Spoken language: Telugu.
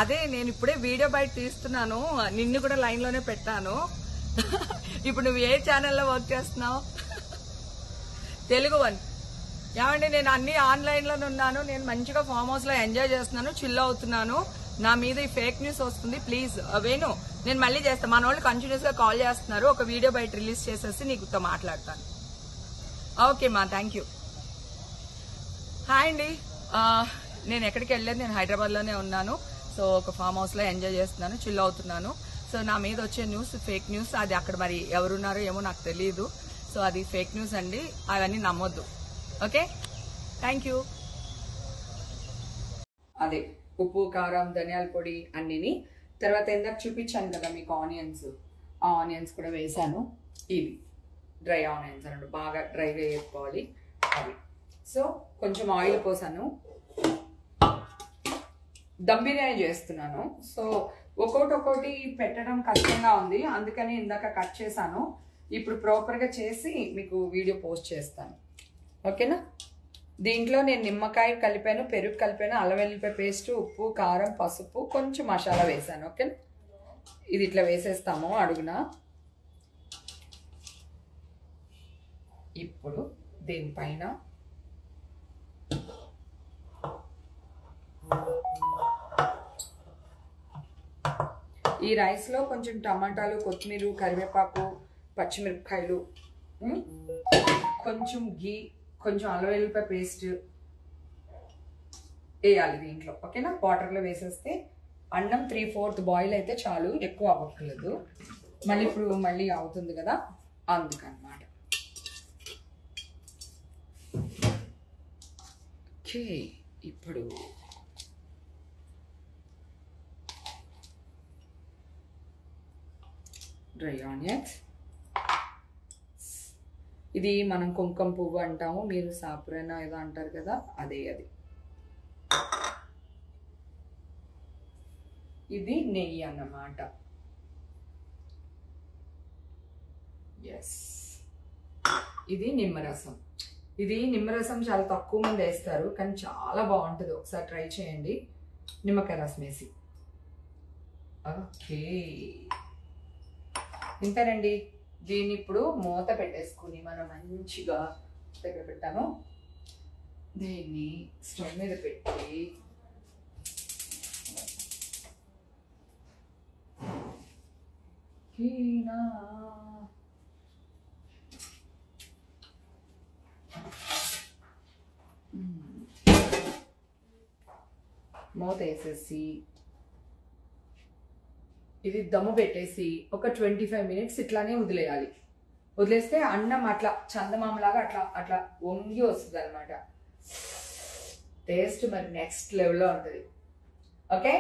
అదే నేను ఇప్పుడే వీడియో బయట తీస్తున్నాను, నిన్ను కూడా లైన్ లోనే పెట్టాను. ఇప్పుడు నువ్వు ఏ ఛానల్లో వర్క్ చేస్తున్నావు? తెలుగు వన్. ఏమండి నేను అన్ని ఆన్లైన్ లోనే ఉన్నాను, నేను మంచిగా ఫామ్ హౌస్ లో ఎంజాయ్ చేస్తున్నాను, చిల్ అవుతున్నాను. నా మీద ఈ ఫేక్ న్యూస్ వస్తుంది, ప్లీజ్ వేణు నేను మళ్ళీ చేస్తాను. మన వాళ్ళు కంటిన్యూస్ గా కాల్ చేస్తున్నారు, ఒక వీడియో బయట రిలీజ్ చేసేసి నీకుతో మాట్లాడతాను. ఓకే మా, థ్యాంక్ యూ. హాయ్ అండి, నేను ఎక్కడికి వెళ్ళలేదు, నేను హైదరాబాద్ లోనే ఉన్నాను. సో ఒక ఫామ్ హౌస్ లో ఎంజాయ్ చేస్తున్నాను, చిల్ అవుతున్నాను. సో నా మీద వచ్చే న్యూస్ ఫేక్ న్యూస్, అది అక్కడ మరి ఎవరున్నారో ఏమో నాకు తెలియదు. సో అది ఫేక్ న్యూస్ అండి, అవన్నీ నమ్మొద్దు. Okay, thank you. అదే ఉప్పు, కారం, ధనియాల పొడి అన్నిని. తర్వాత ఇందాక చూపించాను కదా మీకు ఆనియన్స్, ఆ ఆనియన్స్ కూడా వేసాను. ఇవి డ్రై ఆనియన్స్ అన్నట్టు, బాగా డ్రైగా వేసుకోవాలి అవి. సో కొంచెం ఆయిల్ పోసాను, దమ్ బిర్యానీ చేస్తున్నాను. సో ఒక్కొక్కటి పెట్టడం కష్టంగా ఉంది, అందుకని ఇందాక కట్ చేశాను. ఇప్పుడు ప్రాపర్గా చేసి మీకు వీడియో పోస్ట్ చేస్తాను, ఓకేనా? దీంట్లో నేను నిమ్మకాయ కలిపాను, పెరుగు కలిపాను, అల్లం వెల్లుల్లిపాయ పేస్ట్, ఉప్పు, కారం, పసుపు, కొంచెం మసాలా వేసాను, ఓకేనా? ఇది ఇట్లా వేసేస్తాము అడుగున. ఇప్పుడు దీనిపైన ఈ రైస్లో కొంచెం టమాటాలు, కొత్తిమీర, కరివేపాకు, పచ్చిమిరపకాయలు, కొంచెం గీ, కొంచెం అల్లం వెల్లుల్లిపాయ పేస్ట్ వేయాలి దీంట్లో, ఓకేనా? వాటర్లో వేసేస్తే అన్నం 3/4 బాయిల్ అయితే చాలు, ఎక్కువ అవ్వట్లేదు. మళ్ళీ ఇప్పుడు మళ్ళీ అవుతుంది కదా, అందుకన్నమాట. ఓకే, ఇప్పుడు డ్రై ఆనియన్స్, ఇది మనం కుంకుమ పువ్వు అంటాము, మీరు సాపురైనా ఏదో అంటారు కదా, అదే అది. ఇది నెయ్యి అన్నమాట. ఎస్, ఇది నిమ్మరసం. ఇది నిమ్మరసం చాలా తక్కువ మంది వేస్తారు, కానీ చాలా బాగుంటుంది, ఒకసారి ట్రై చేయండి నిమ్మకాయ రసం వేసి. ఓకే, ఇంతేనండి. దీన్ని ఇప్పుడు మూత పెట్టేసుకుని మనం మంచిగా దగ్గర పెట్టాను, దీన్ని స్టవ్ మీద పెట్టి మూత వేసేసి ఇది దమ్ము పెట్టేసి ఒక 25 మినిట్స్ ఇట్లానే వదిలేయాలి. వదిలేస్తే అన్నం అట్లా చందమామలాగా అట్లా అట్లా వంగి వస్తుంది అనమాట. టేస్ట్ మరి నెక్స్ట్ లెవెల్లో ఉంటుంది. ఓకే.